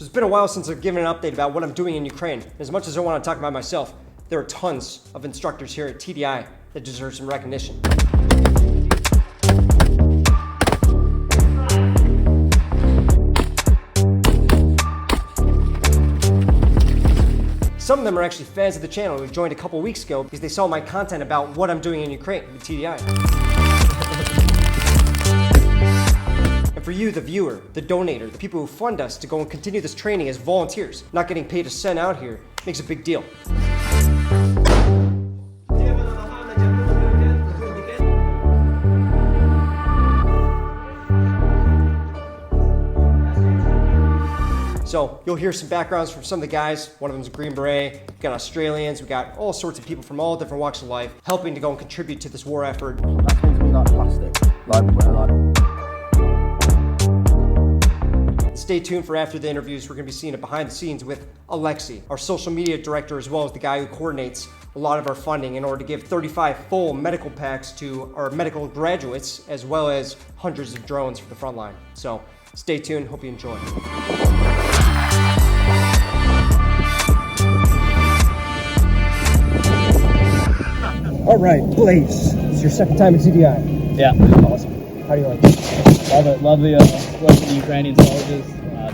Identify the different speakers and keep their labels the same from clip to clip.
Speaker 1: it's been a while since I've given an update about what I'm doing in Ukraine. As much as I want to talk about myself, there are tons of instructors here at TDI that deserve some recognition. Some of them are actually fans of the channel who joined a couple weeks ago because they saw my content about what I'm doing in Ukraine with TDI. And for you, the viewer, the donator, the people who fund us to go and continue this training as volunteers, not getting paid to send out here, makes a big deal. So you'll hear some backgrounds from some of the guys. One of them's a Green Beret. We've got Australians. We've got all sorts of people from all different walks of life helping to go and contribute to this war effort. Stay tuned for after the interviews. We're going to be seeing it behind the scenes with Alexei, our social media director, as well as the guy who coordinates a lot of our funding in order to give 35 full medical packs to our medical graduates, as well as hundreds of drones for the front line. So stay tuned. Hope you enjoy. All right, Blaze. It's your second time at TDI.
Speaker 2: Yeah.
Speaker 1: Awesome. How do you like it?
Speaker 2: Love it. Love the working with the Ukrainian soldiers,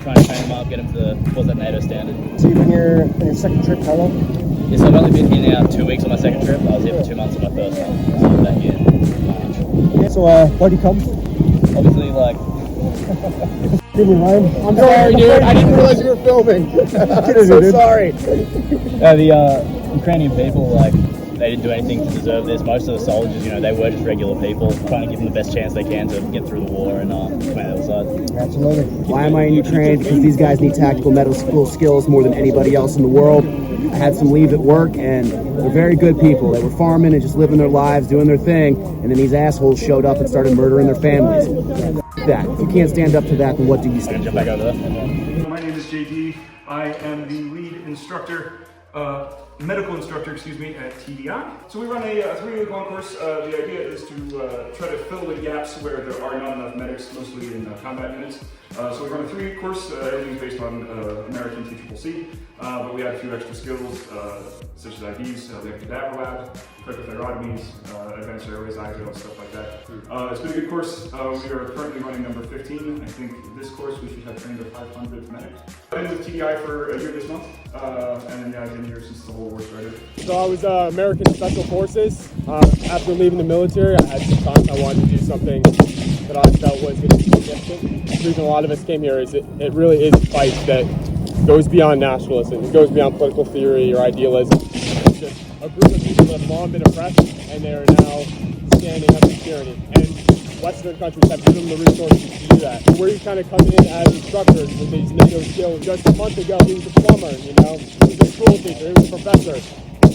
Speaker 2: trying to train them up, get them to what's that NATO standard.
Speaker 1: So you've been here on your second trip, how long?
Speaker 2: Yes, I've only been here now 2 weeks on my second trip. I was here for 2 months on my first one. So I'm back here in March.
Speaker 1: Okay, so why do you come?
Speaker 2: Obviously, like...
Speaker 1: Give me Ryan.
Speaker 3: I'm sorry, dude. I didn't realize you were filming. I'm so sorry.
Speaker 2: The Ukrainian people, like, they didn't do anything to deserve this. Most of the soldiers, you know, they were just regular people, trying to give them the best chance they can to get through the war and come out the other side.
Speaker 1: Absolutely.
Speaker 3: Why am I in Ukraine? Because these guys need tactical medical skills more than anybody else in the world. I had some leave at work, and they're very good people. They were farming and just living their lives, doing their thing, and then these assholes showed up and started murdering their families. That. If you can't stand up to that, then what do you stand?
Speaker 2: Jump back over there.
Speaker 4: My name is JD. I am the lead instructor, medical instructor, at TDI. So we run a 3-week long course. The idea is to try to fill the gaps where there are not enough medics, mostly in combat units. So we run a 3-week course. Everything's based on American TCCC, but we add a few extra skills, such as IDs. We have cadaver lab, cricothyrotomies, advanced airways, ISO, stuff like that. It's been a good course. We are currently running number 15. I think this course we should have trained our 500th medic. I've been with TDI for a year this month, and then I've been here since the whole war started.
Speaker 5: So I was American Special Forces. After leaving the military, I had some time. I wanted to do something that I felt was going to be significant. The reason a lot of us came here is it really is a fight that goes beyond nationalism. It goes beyond political theory or idealism. It's just a group of people that have long been oppressed, and they are now standing up to tyranny. And Western countries have given them the resources to do that. Where you kind of come in as instructors with these NATO skills. Just a month ago, he was a plumber, you know, he was a school teacher, he was a professor.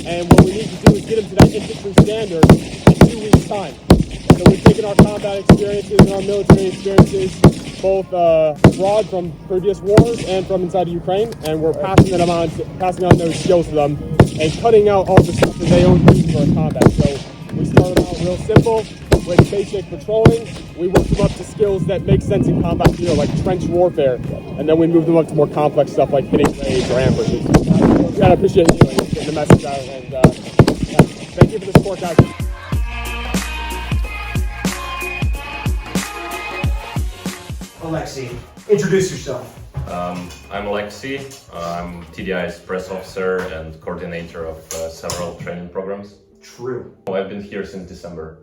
Speaker 5: And what we need to do is get him to that infantry standard in 2 weeks' time. So we've taken our combat experiences and our military experiences, both abroad from previous wars and from inside of Ukraine, and we're passing on those skills to them and cutting out all the stuff that they don't use for combat. So we started out real simple with basic patrolling. We worked them up to skills that make sense in combat gear, like trench warfare, and then we moved them up to more complex stuff like hitting raids or ambushes. I appreciate you getting the message out, and thank you for the support, guys.
Speaker 1: Alexei, introduce yourself.
Speaker 6: I'm Alexei. I'm TDI's press officer and coordinator of several training programs.
Speaker 1: True.
Speaker 6: I've been here since December.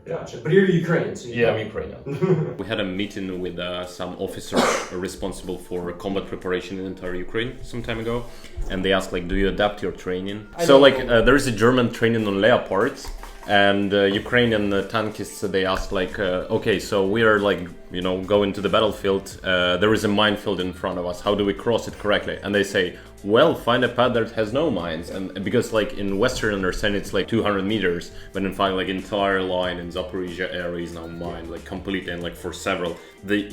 Speaker 1: Gotcha. But you're Ukrainian, so
Speaker 6: I'm Ukrainian. We had a meeting with some officers responsible for combat preparation in entire Ukraine some time ago, and they asked, like, do you adapt your training? There is a German training on Leopards, and Ukrainian tankists, they asked, like, okay, so we are, like, you know, going to the battlefield, there is a minefield in front of us, how do we cross it correctly? And they say, well, find a path that has no mines. And because, like, in Western understanding, it's like 200 meters, but in fact, like, entire line in Zaporizhia area is now mined, like, completely, and like for several, the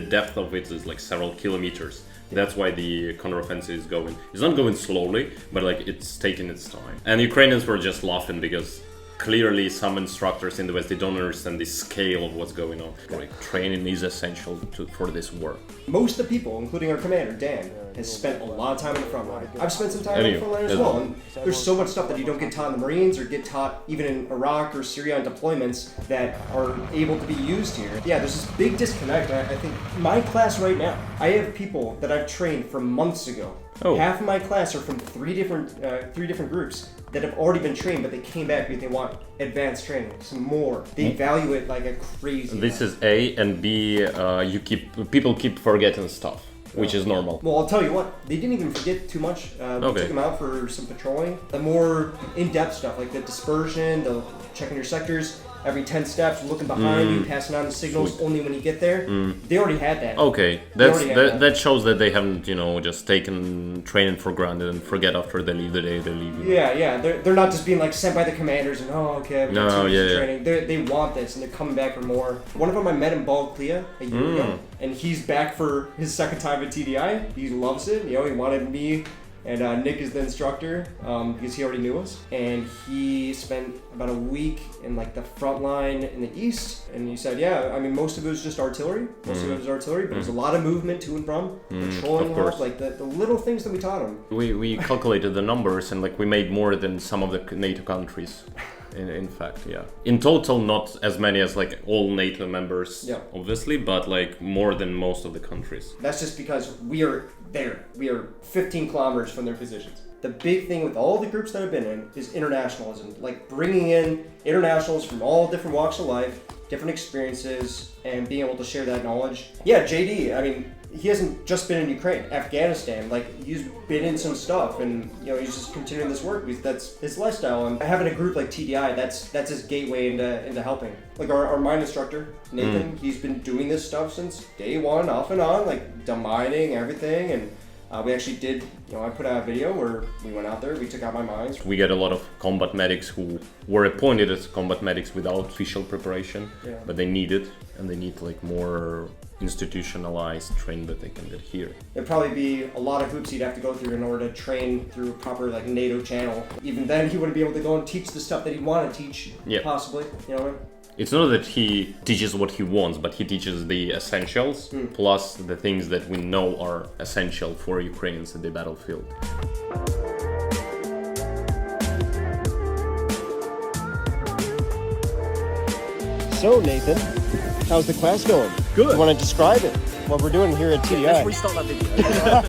Speaker 6: depth of it is like several kilometers. That's why the counteroffensive is going. It's not going slowly, but like it's taking its time. And Ukrainians were just laughing because clearly some instructors in the West, they don't understand the scale of what's going on. Like, training is essential for this war.
Speaker 1: Most of the people, including our commander, Dan, has spent a lot of time in the front line. I've spent some time in the front line as well, and there's so much stuff that you don't get taught in the Marines or get taught even in Iraq or Syria on deployments that are able to be used here. Yeah, there's this big disconnect. I think my class right now, I have people that I've trained from months ago.
Speaker 6: Oh.
Speaker 1: Half of my class are from three different groups that have already been trained, but they came back because they want advanced training, some more. They value it like a crazy.
Speaker 6: This is A, and B, people keep forgetting stuff, which is normal.
Speaker 1: Well, I'll tell you what, they didn't even forget too much. We took them out for some patrolling. The more in-depth stuff, like the dispersion, the checking your sectors, every 10 steps, looking behind you, passing on the signals only when you get there. They already had that.
Speaker 6: Okay, that shows that they haven't, just taken training for granted and forget after they leave the day they leave.
Speaker 1: Yeah. They're not just being like sent by the commanders and okay, I've got 2 weeks of training. They want this and they're coming back for more. One of them I met in Balclea a year ago, and he's back for his second time at TDI. He loves it. He wanted me. And Nick is the instructor because he already knew us. And he spent about a week in like the front line in the east. And he said, most of it was just artillery. But it was a lot of movement to and from, patrolling help, like the little things that we taught him.
Speaker 6: We calculated the numbers and we made more than some of the NATO countries. In fact, yeah. In total, not as many as all NATO members, obviously, but more than most of the countries.
Speaker 1: That's just because we are there. We are 15 kilometers from their positions. The big thing with all the groups that I've been in is internationalism, bringing in internationals from all different walks of life, different experiences, and being able to share that knowledge. Yeah, JD, he hasn't just been in Ukraine, Afghanistan. He's been in some stuff, and he's just continuing this work because that's his lifestyle. And having a group like TDI, that's his gateway into helping. Our mine instructor Nathan, he's been doing this stuff since day one, off and on, demining everything. And we actually did. I put out a video where we went out there, we took out my mines.
Speaker 6: We get a lot of combat medics who were appointed as combat medics without official preparation, but they need it, and they need more institutionalized training that they can get here.
Speaker 1: It'd probably be a lot of hoops he'd have to go through in order to train through a proper NATO channel. Even then, he wouldn't be able to go and teach the stuff that he'd want to teach, possibly.
Speaker 6: It's not that he teaches what he wants, but he teaches the essentials, plus the things that we know are essential for Ukrainians in the battlefield.
Speaker 1: So, Nathan, how's the class going? Good. You want to describe it? What we're doing here at TDI?
Speaker 2: Let's restart that video.